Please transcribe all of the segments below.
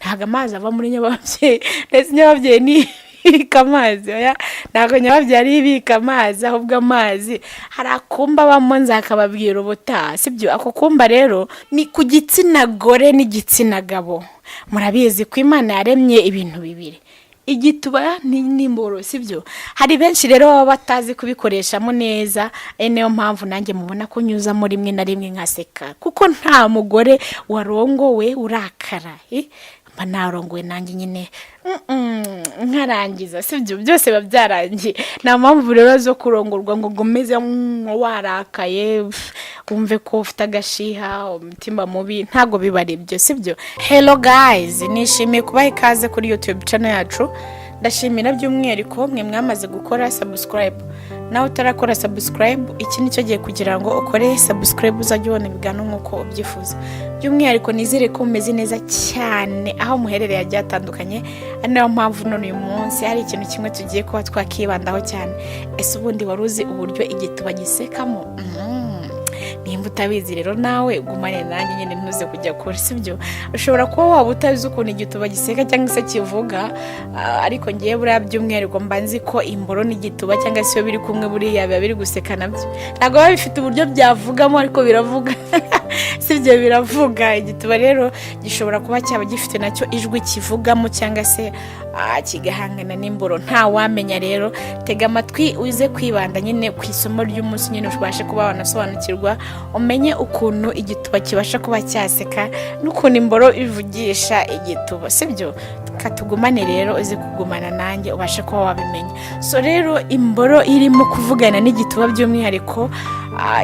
ntago amazi ava muri nyababyeyi ndetse nyababyeyi ni ibika amazi oya ntago nyababyeyi ari ibika amazi ahubwo amazi hari akumba bamo nzakababwira ubutaha sibyo ako kumba rero ni ku gitsina gore n'igitsina gabo murabizi ko Imana yaremye ibintu bibiri igituba n'imboro sibyo hari benshi rero baba batazi kubikoreshamo neza niyo mpamvu nanjye mubona ko nyuzamo rimwe na rimwe nkaseka kuko nta mugore warongowe urakara mba narongowe nanjye nyine nkarangiza sibyo byose babyarangiye nta mpamvu rero zo kurongorwa ngo gomeze warakaye wumve ko ufite agashiha umutima mubi ntago bibari ibyo sibyo. Hello guys, nishimiye kubaha ikaze kuri YouTube channel yacu. Ndashimira by'umwihariko mwe mwamaze gukora subscribe. Nawe utarakora subscribe iki nicyo giye kugira ngo ukore subscribe uzajye ubona ibigano nkuko ubyifuza. By'umwihariko nizere ko umeze neza cyane aho muherereye ajya atandukanye. Niyo mpamvu none uyu munsi hari ikintu kimwe tugiye kuba twakibandaho cyane. Ese ubundi waruzi uburyo igituba gisekamo? Nimba utabizi rero nawe gumane nanjye nyine ntuze kujya kure sibyo. Ushobora kuba waba utazi ukuntu igituba giseka cyangwa se kivuga ariko ngiye buriya by'umwihariko mbanzi ko imboro n'igituba cyangwa se biri kumwe buriya biba biri guseka nabyo ntabwo biba bifite uburyo byavugamo ariko biravuga sibyo biravuga. Igituba rero gishobora kuba cyaba gifite nacyo ijwi kivugamo cyangwa se kigahangana n'imboro nta wamenya. Rero tega amatwi uze kwibanda nyine ku isomo ry'umunsi nyine ubashe kuba wanasobanukirwa umenye ukuntu igituba kibasha kuba cyaseka n'ukuntu imboro ivugisha igituba sibyo. Katugumane rero uze kugumana nanjye ubashe kuba wabimenya. So rero imboro irimo kuvugana n'igituba by'umwihariko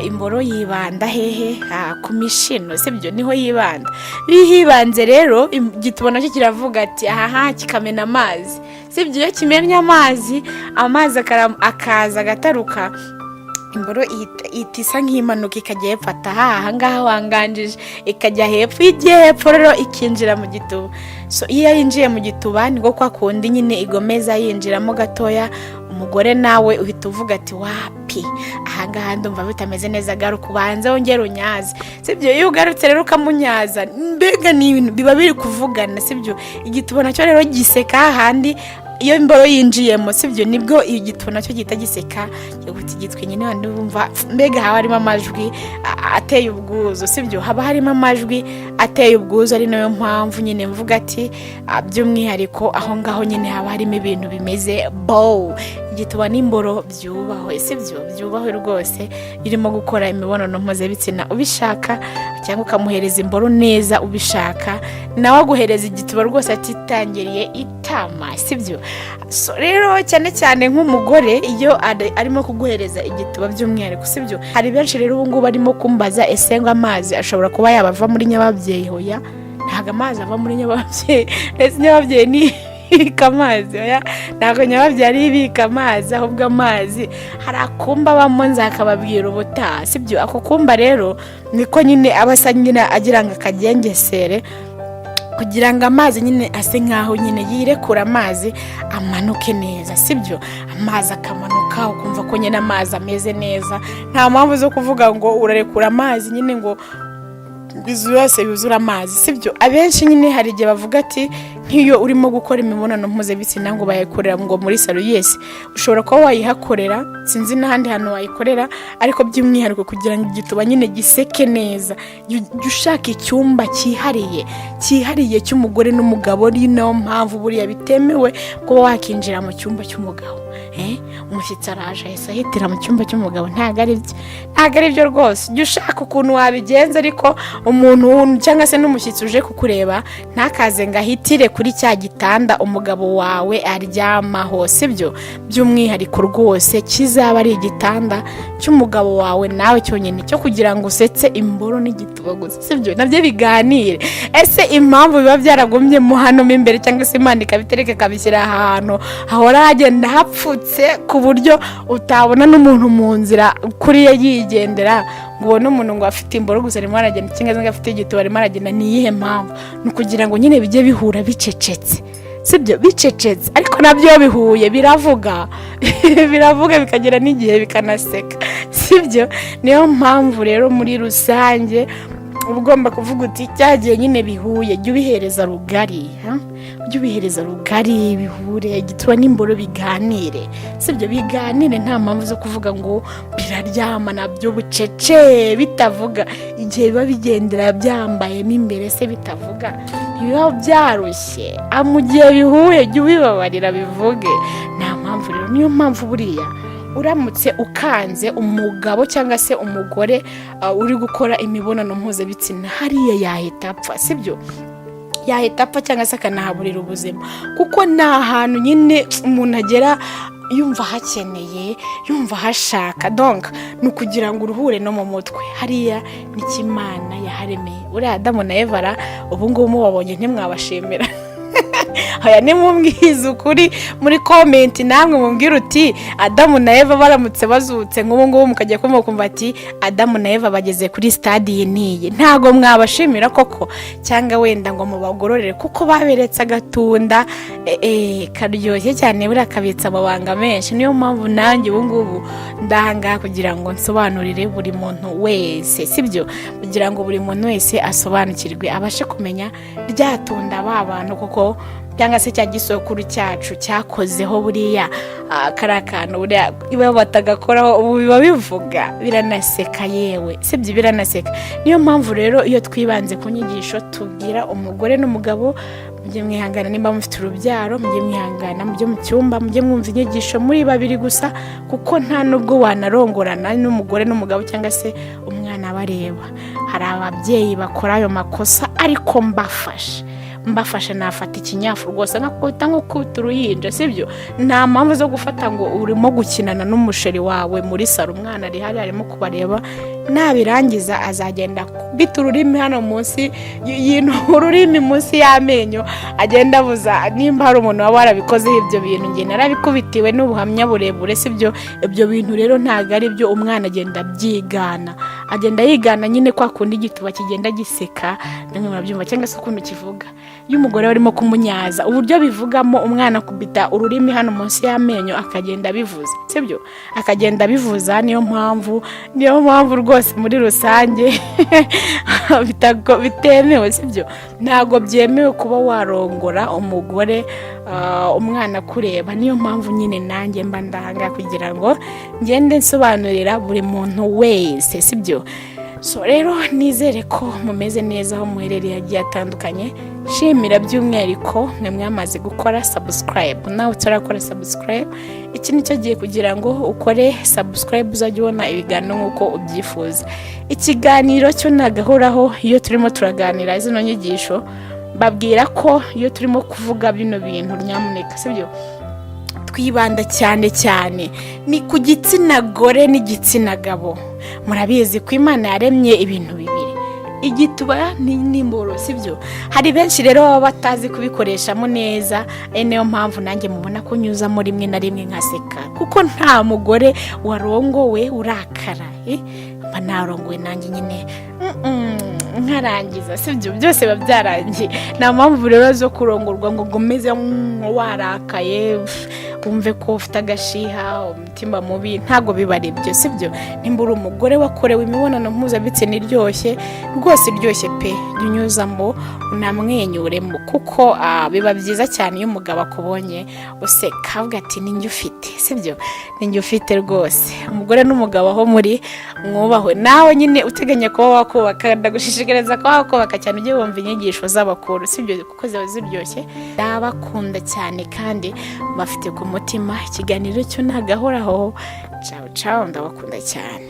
imboro yibanda hehe ku mishino sibyo niho yibanda. Bihibanze rero igituba nacyo kiravuga ati aha kikamena amazi sibyo. Iyo kimenya amazi akaza agataruka imboro itisa nk'imanuka ikajya hepfata aha ngaha wanganjije ikajya hepfo igiye hepfo rero ikinjira mu gituba. So iyo yinjiye mu gituba niko kwa kundi nyine igomeza yinjiramo gatoya umugore nawe uhita uvuga ati wapi aha ngaha ndumva bitameze neza garuka ubanze wongera unyaze sibyo. Iyo ugarutse rero ukamunyaza mbega ni ibintu biba biri kuvugana sibyo. Igituba nacyo rero giseka handi iyo imboro yinjiyemo sibyo nibwo igituba nacyo gita giseka cyuguti gitwe nyine wandi wumva mbega haba harimo amajwi ateye ubwuzu sibyo. Haba harimo amajwi ateye ubwuzu ari nayo mpamvu nyine mvuga ati by'umwihariko aho ngaho nyine haba harimo ibintu bimeze bow. Igituba n'imboro byubahwe sibyo byubahwe rwose irimo gukora imibonano mpuzabitsina ubishaka cyangwa ukamuhereza imboro neza ubishaka nawe aguhereza igituba rwose atitangiriye itama sibyo. So rero cyane cyane nk'umugore iyo arimo kuguhereza igituba by'umwihariko sibyo. Hari benshi rero ubu ngubu barimo kumbaza ese ngo amazi ashobora kuba yabava muri nyababyeyi hoya ntago amazi ava muri nyababyeyi ndetse nyababyeyi ni ibika amazi oya ntago nyababyeyi ari ibika amazi ahubwo amazi hari akumba bamo nzakababwira ubutaha sibyo. Ako kumba rero niko nyine abasa nyine agira ngo akagengesere kugira ngo amazi nyine ase nkaho nyine yirekura amazi amanuke neza sibyo. Amazi akamanuka ukumva ko nyine amazi ameze neza nta mpamvu zo kuvuga ngo urarekura amazi nyine ngo bizuyose yuzura amazi sibyo. Abenshi nyine hari igihe bavuga ati nk'iyo urimo gukora imibonano mpuzabitsina ngo bayikorera ngo muri salo yes ushobora kuba wayihakorera sinzi n'ahandi hantu wayikorera ariko by'umwihariko kugira ngo igituba nyine giseke neza ushaka icyumba cyihariye cy'umugore n'umugabo. Ari nayo mpamvu buriya bitemewe kuba wakinjira mu cyumba cy'umugabo umushyitsi araje ahise ahitira mu cyumba cy'umugabo ntago ari byo rwose. Jya ushaka ukuntu wabigenza ariko umuntu cyangwa se n'umushyitsi uje kukureba ntakaze ngo ahitire kuri cya gitanda umugabo wawe aryamaho sibyo. By'umwihariko rwose kizaba ari igitanda cy'umugabo wawe nawe cyonyine cyo kugira ngo usetse imboro n'igituba gusa sibyo. Nabyo biganire ese impamvu biba byaragumye mu hano imbere cyangwa se Imana ikabitereka kabishyira ahantu hahora hagenda hapfutse ku buryo utabona n'umuntu mu nzira kuriye yigendera ngo ubone umuntu ngo afite imboro gusa arimo aragenda cyangwa se afite igituba arimo aragenda. Ni iyihe mpamvu? Ni ukugira ngo nyine bijye bihura bicecetse sibyo bicecetse ariko nabyo bihuye biravuga bikagira n'igihe bikanaseka sibyo. Niyo mpamvu rero muri rusange uba ugomba kuvuga uti cyagiye nyine bihuye jya ubihereza rugari, jya ubihereza rugari bihure gituba n'imboro biganire, sibyo biganire nta mpamvu zo kuvuga ngo biraryama nabyo bucece bitavuga, igihe biba bigendera byambayemo imbere se bitavuga biba byarushye, mu gihe bihuye jya ubibabarira bivuge, nta mpamvu rero. Niyo mpamvu buriya uramutse ukanze umugabo cyangwa se umugore uri gukora imibonano mpuzabitsina hariya yahita apfa, sibyo yahita apfa cyangwa se akanahaburira ubuzima, kuko nta hantu nyine umuntu agera yumva hakeneye yumva hashaka, donc ni ukugira ngo uruhure no mu mutwe, hariya n'ikimana yaharemeye. uriya Adamu na Eva ubu ngubu mubabonye ntimwabashimira haya nimubwiza ukuri muri comment namwe mumbwira uti Adamu na Eva baramutse bazutse nk'ubu ngubu mukajya kumva ati Adamu na Eva bageze kuri stade niye, ntago mwabashimira koko cyangwa wenda ngo mubagororere kuko baberetse agatunda karyoshye cyane buri akabitsa amabanga menshi. Niyo mpamvu nanjye ubu ngubu ndahanga kugira ngo nsobanurire buri muntu wese, sibyo kugira ngo buri muntu wese asobanukirwe abashe kumenya ryatunda abantu kuko cyangwa se cya gisokuru cyacu cyakozeho buriya karakantu buriya iba batagakoraho ubu biba bivuga biranaseka, yewe sibyo biranaseka. Niyo mpamvu rero iyo twibanze ku nyigisho tubwira umugore n'umugabo mujye mwihangana nimba mufite urubyaro, mujye mwihangana mujye mu cyumba, mujye mwumva inyigisho muri babiri gusa kuko nta nubwo wanarongorana n'umugore n'umugabo cyangwa se umwana bareba. Hari ababyeyi bakora ayo makosa ariko mbafashe nafata ikinyafu rwose nkakubita nk'ukubita uruhinja, sibyo nta mpamvu zo gufata ngo urimo gukinana n'umusheri wawe muri saro, umwana ari hari arimo kubareba, nabirangiza azagenda kubita ururimi hano munsi ururimi munsi y'amenyo agenda abuza. Nimba hari umuntu waba warabikozeho ibyo bintu njye narabikubitiwe n'ubuhamya burebure, sibyo ibyo bintu rero ntago ari byo umwana agenda byigana, agenda yigana nyine kwa kundi igituba kigenda giseka, namwe murabyumva cyangwa se ukuntu kivuga iyo umugore barimo kumunyaza uburyo bivugamo umwana kubita ururimi hano munsi y'amenyo akagenda bivuza, sibyo akagenda bivuza. Niyo mpamvu rwose muri rusange bitemewe, sibyo ntago byemewe kuba warongora umugore umwana kureba. Niyo mpamvu nyine nanjye mba ndahanga kugira ngo ngende nsobanurira buri muntu wese, sibyo. So rero nizere ko mumeze neza aho muherereye agiye atandukanye. Shimira by'umwihariko mwe mwamaze gukora subscribe, nawe utarakora subscribe iki nicyo giye kugira ngo ukore subscribe uzajye ubona ibiganiro nk'uko ubyifuza. Ikiganiro cyo nagahoraho iyo turimo turaganira zino nyigisho, babwira ko iyo turimo kuvuga bino bintu nyamuneka, sibyo twibanda cyane ni ku gitsina gore n'igitsina gabo. Murabizi ko Imana yaremye ibintu bibiri, igituba n'imboro, sibyo hari benshi rero baba batazi kubikoreshamo neza. Niyo mpamvu nanjye mubona ko nyuzamo rimwe na rimwe nkaseka kuko nta mugore warongowe urakara, mba narongowe nanjye nyine nkarangiza, sibyo byose biba byarangiye. nta mpamvu rero zo kurongorwa ngo gomeze warakaye wumve ko ufite agashiha umutima mubi, ntago bibarebye, sibyo nimba uri umugore wakorewe imibonano mpuzabitsina iryoshye rwose iryoshye pe, unyuzamo unamwenyuremo kuko biba byiza cyane iyo umugabo akubonye useka avuga ati ninjye ufite, sibyo ninjye ufite rwose. Umugore n'umugabo aho muri mwubahwe, nawe nyine uteganya kuba wakubaka ndagushishikariza kuba wakubaka cyane ujye wumva inyigisho z'abakuru, sibyo kuko ziba ziryoshye. Ndabakunda cyane kandi bafite ku mutima. Ikiganiro cyo nagahoraho. Ciao ndabakunda cyane.